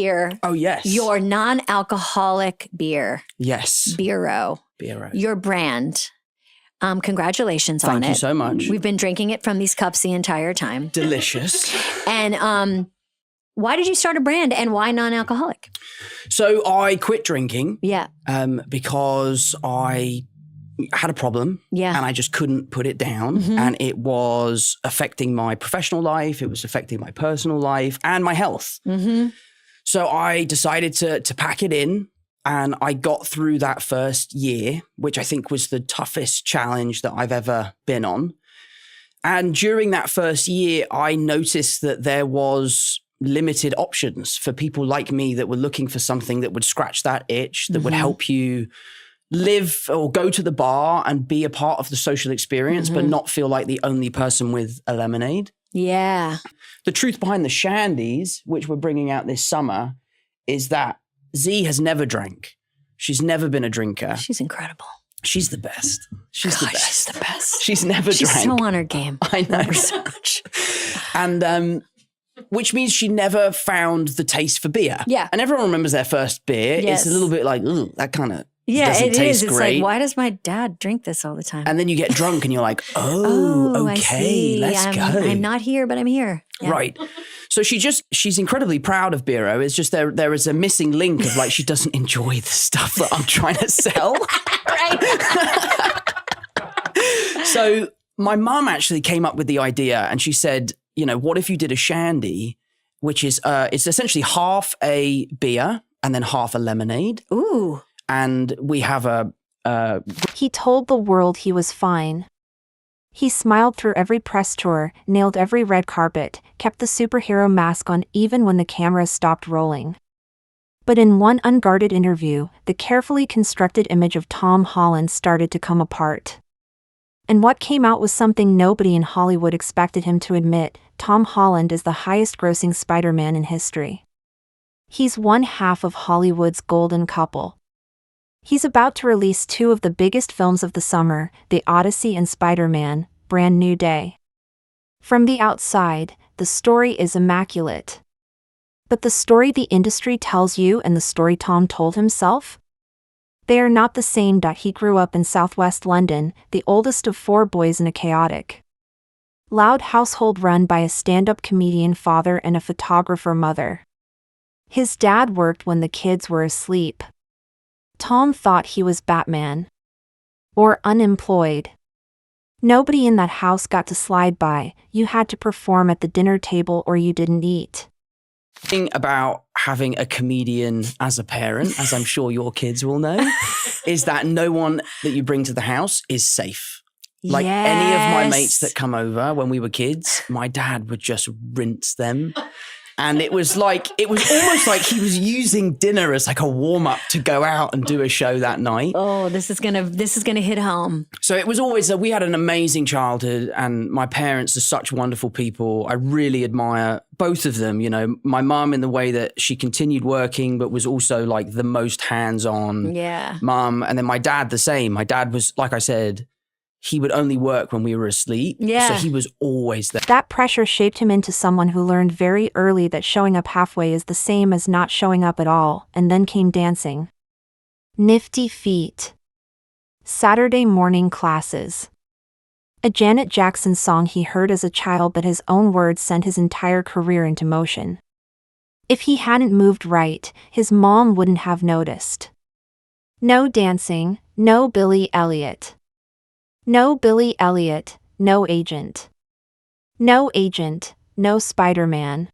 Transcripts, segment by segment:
Beer. Oh, yes. Your non-alcoholic beer. Yes. Beero. Your brand. Congratulations on it. Thank you so much. We've been drinking it from these cups the entire time. Delicious. And why did you start a brand and why non-alcoholic? So I quit drinking. Yeah. Because I had a problem. Yeah. And I just couldn't put it down. Mm-hmm. And it was affecting my professional life. It was affecting my personal life and my health. Mm-hmm. So I decided to pack it in. And I got through that first year, which I think was the toughest challenge that I've ever been on. And during that first year, I noticed that there was limited options for people like me that were looking for something that would scratch that itch, that would help you live or go to the bar and be a part of the social experience, but not feel like the only person with a lemonade. Yeah. The truth behind the shandies, which we're bringing out this summer, is that Z has never drank. She's never been a drinker. She's incredible. She's the best. She's the best. She's the best. She's never drank. She's so on her game. I know. Love her so much. And which means she never found the taste for beer. Yeah. And everyone remembers their first beer. Yes. It's a little bit like, ooh, that kind of Yeah, it taste is. It's great. like, why does my dad drink this all the time? And then you get drunk and you're like, oh, I okay, see. let's go. I'm not here, but I'm here. Yeah. Right. So she's incredibly proud of Beero. It's just there is a missing link of like, she doesn't enjoy the stuff that I'm trying to sell. Right. So my mum actually came up with the idea and she said, you know, what if you did a shandy, which is, it's essentially half a beer and then half a lemonade. Ooh. And we have He told the world he was fine. He smiled through every press tour, nailed every red carpet, kept the superhero mask on even when the cameras stopped rolling. But in one unguarded interview, the carefully constructed image of Tom Holland started to come apart. And what came out was something nobody in Hollywood expected him to admit: Tom Holland is the highest-grossing Spider-Man in history. He's one half of Hollywood's golden couple. He's about to release two of the biggest films of the summer, The Odyssey and Spider-Man: Brand New Day. From the outside, the story is immaculate. But the story the industry tells you and the story Tom told himself? They are not the same. He grew up in southwest London, the oldest of four boys in a chaotic, loud household run by a stand-up comedian father and a photographer mother. His dad worked when the kids were asleep. Tom thought he was Batman. Or unemployed. Nobody in that house got to slide by. You had to perform at the dinner table or you didn't eat. thing about having a comedian as a parent, as I'm sure your kids will know, is that no one that you bring to the house is safe. Like any of my mates that come over when we were kids, my dad would just rinse them. And it was almost like he was using dinner as like a warm up to go out and do a show that night. Oh, this is gonna hit home. So it was always we had an amazing childhood, and my parents are such wonderful people. I really admire both of them. You know, my mum in the way that she continued working, but was also like the most hands-on mum. And then my dad the same. My dad was, like I said, he would only work when we were asleep. Yeah. So he was always there. That pressure shaped him into someone who learned very early that showing up halfway is the same as not showing up at all, and then came dancing. Nifty feet. Saturday morning classes. A Janet Jackson song he heard as a child, but his own words sent his entire career into motion. If he hadn't moved right, his mom wouldn't have noticed. No dancing, no Billy Elliot. No Billy Elliot, no agent. No agent, no Spider-Man.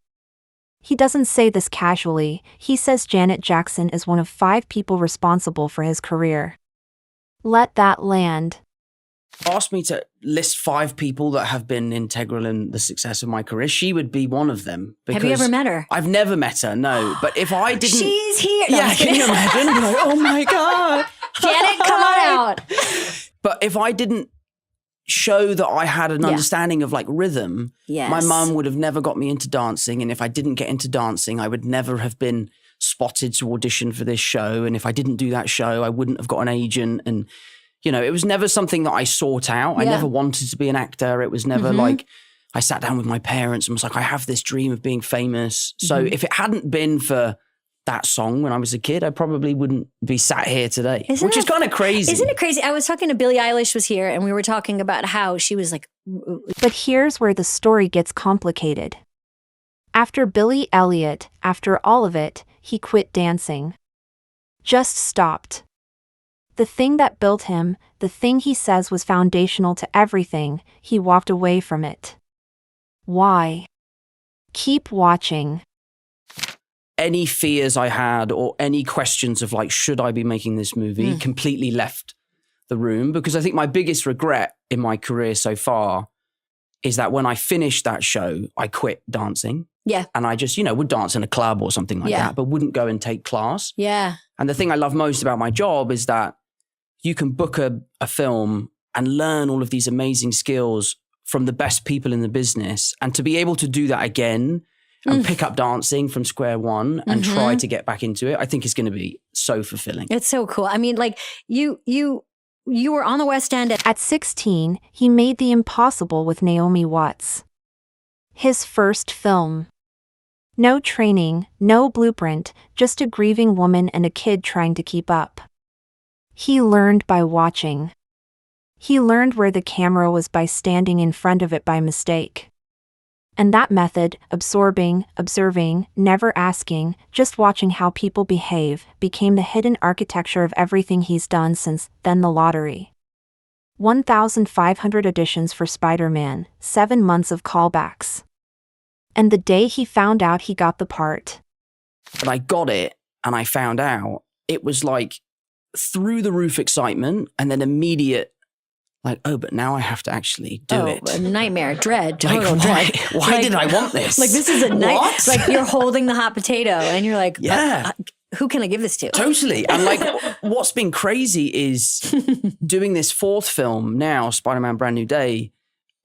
He doesn't say this casually. He says Janet Jackson is one of 5 people responsible for his career. Let that land. Asked me to list 5 people that have been integral in the success of my career. She would be one of them. Have you ever met her? I've never met her, no. But if I didn't... She's here. No, Yeah, can you imagine? Like, oh my God. Janet, come on out. But if I didn't show that I had an understanding of like rhythm, my mum would have never got me into dancing. And if I didn't get into dancing, I would never have been spotted to audition for this show. And if I didn't do that show, I wouldn't have got an agent. And, you know, it was never something that I sought out. I never wanted to be an actor. It was never like I sat down with my parents and was like, I have this dream of being famous. So if it hadn't been for that song when I was a kid, I probably wouldn't be sat here today, which is kind of crazy. Isn't it crazy? I was talking to Billie Eilish was here and we were talking about how she was like. But here's where the story gets complicated. After Billy Elliot, after all of it, he quit dancing. Just stopped. The thing that built him, the thing he says was foundational to everything, he walked away from it. Why? Keep watching. Any fears I had or any questions of like, should I be making this movie, completely left the room, because I think my biggest regret in my career so far is that when I finished that show, I quit dancing. Yeah. And I just, would dance in a club or something like that, but wouldn't go and take class. Yeah. And the thing I love most about my job is that you can book a film and learn all of these amazing skills from the best people in the business. And to be able to do that again and pick up dancing from square one and try to get back into it, I think is going to be so fulfilling. It's so cool. I mean, like you were on the West End. At 16, he made The Impossible with Naomi Watts. His first film. No training, no blueprint, just a grieving woman and a kid trying to keep up. He learned by watching. He learned where the camera was by standing in front of it by mistake. And that method, absorbing, observing, never asking, just watching how people behave, became the hidden architecture of everything he's done since then. The lottery. 1,500 auditions for Spider-Man, 7 months of callbacks. And the day he found out he got the part. But I got it and I found out, it was like through the roof excitement and then immediate like, oh, but now I have to actually do it. A nightmare, dread, total dread. Why did I want this? Like, this is a night. Like, you're holding the hot potato and you're like, who can I give this to? Totally. And like, what's been crazy is doing this fourth film now, Spider-Man Brand New Day,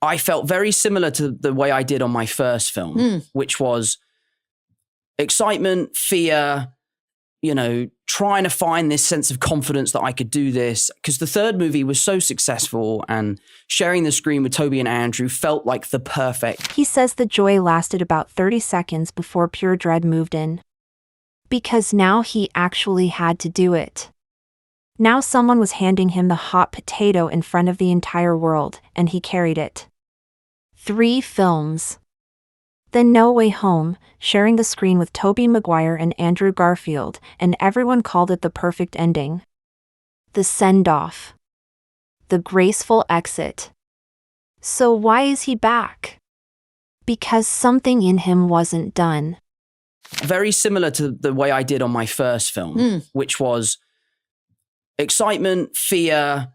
I felt very similar to the way I did on my first film, which was excitement, fear, trying to find this sense of confidence that I could do this. Because the third movie was so successful and sharing the screen with Toby and Andrew felt like the perfect. He says the joy lasted about 30 seconds before pure dread moved in. Because now he actually had to do it. Now someone was handing him the hot potato in front of the entire world, and he carried it. 3 films. Then No Way Home, sharing the screen with Tobey Maguire and Andrew Garfield, and everyone called it the perfect ending. The send-off. The graceful exit. So why is he back? Because something in him wasn't done. Very similar to the way I did on my first film, which was excitement, fear,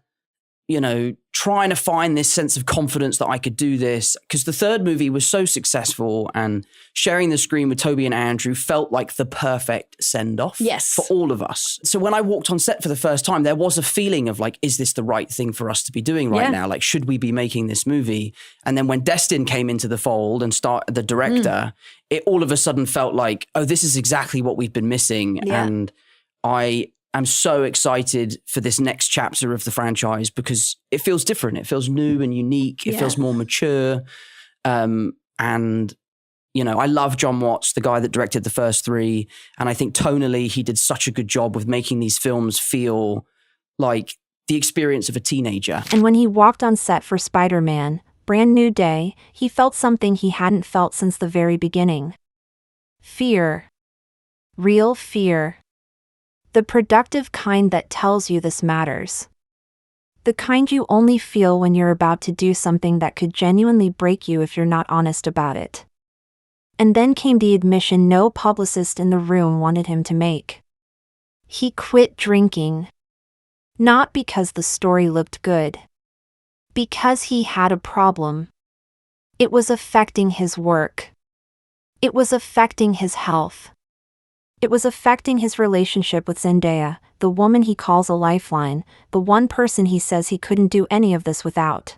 trying to find this sense of confidence that I could do this. Because the third movie was so successful and sharing the screen with Toby and Andrew felt like the perfect send-off for all of us. So when I walked on set for the first time, there was a feeling of like, is this the right thing for us to be doing right now? Like, should we be making this movie? And then when Destin came into the fold and the director, it all of a sudden felt like, oh, this is exactly what we've been missing. Yeah. And I'm so excited for this next chapter of the franchise because it feels different. It feels new and unique. It feels more mature. And, I love John Watts, the guy that directed the first 3. And I think tonally, he did such a good job with making these films feel like the experience of a teenager. And when he walked on set for Spider-Man, Brand New Day, he felt something he hadn't felt since the very beginning. Fear. Real fear. The productive kind that tells you this matters. The kind you only feel when you're about to do something that could genuinely break you if you're not honest about it. And then came the admission no publicist in the room wanted him to make. He quit drinking. Not because the story looked good. Because he had a problem. It was affecting his work. It was affecting his health. It was affecting his relationship with Zendaya, the woman he calls a lifeline, the one person he says he couldn't do any of this without.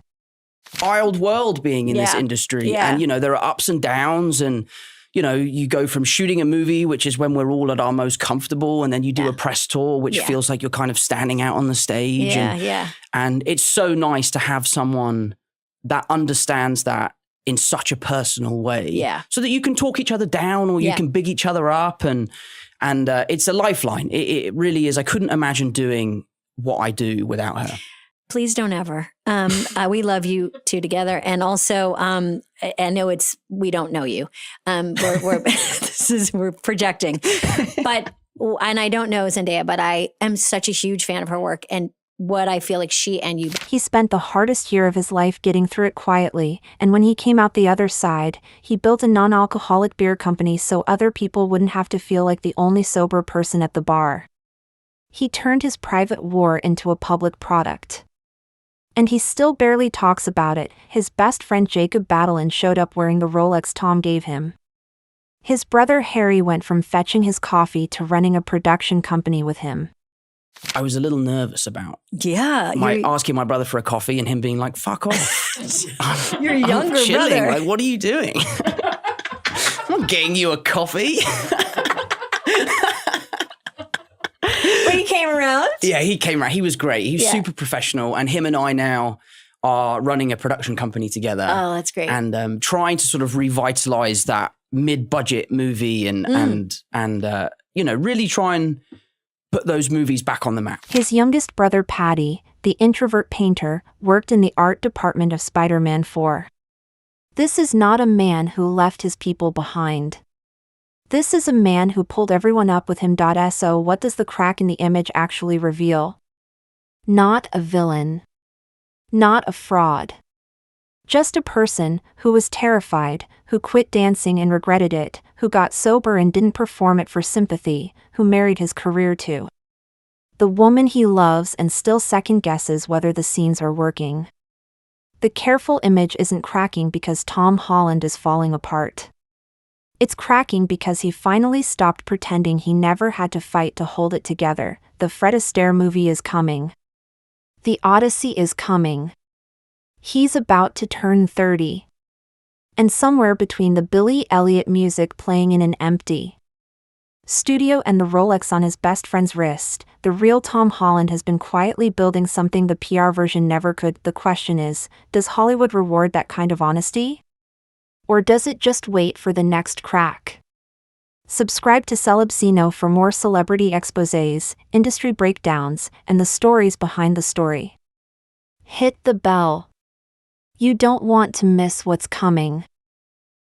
Wild world being in this industry. Yeah. And, there are ups and downs and, you go from shooting a movie, which is when we're all at our most comfortable, and then you do a press tour, which feels like you're kind of standing out on the stage. And it's so nice to have someone that understands that in such a personal way. Yeah. So that you can talk each other down or you can big each other up. And And it's a lifeline. It really is. I couldn't imagine doing what I do without her. Please don't ever. We love you two together. And also, I know we don't know you. We're projecting. And I don't know Zendaya, but I am such a huge fan of her work and what I feel like she and you. He spent the hardest year of his life getting through it quietly, and when he came out the other side, he built a non-alcoholic beer company so other people wouldn't have to feel like the only sober person at the bar. He turned his private war into a public product. And he still barely talks about it. His best friend Jacob Batalon showed up wearing the Rolex Tom gave him. His brother Harry went from fetching his coffee to running a production company with him. I was a little nervous about asking my brother for a coffee and him being like, fuck off. Your younger brother. Like, what are you doing? I'm not getting you a coffee. But he came around? Yeah, he came around. He was great. He was super professional. And him and I now are running a production company together. Oh, that's great. And trying to sort of revitalize that mid-budget movie and really try and put those movies back on the map. His youngest brother, Patty, the introvert painter, worked in the art department of Spider-Man 4. This is not a man who left his people behind. This is a man who pulled everyone up with him. So what does the crack in the image actually reveal? Not a villain. Not a fraud. Just a person who was terrified, who quit dancing and regretted it, who got sober and didn't perform it for sympathy, who married his career to the woman he loves and still second guesses whether the scenes are working. The careful image isn't cracking because Tom Holland is falling apart. It's cracking because he finally stopped pretending he never had to fight to hold it together. The Fred Astaire movie is coming. The Odyssey is coming. He's about to turn 30. And somewhere between the Billy Elliot music playing in an empty studio and the Rolex on his best friend's wrist, the real Tom Holland has been quietly building something the PR version never could. The question is, does Hollywood reward that kind of honesty? Or does it just wait for the next crack? Subscribe to Celebzeno for more celebrity exposés, industry breakdowns, and the stories behind the story. Hit the bell. You don't want to miss what's coming.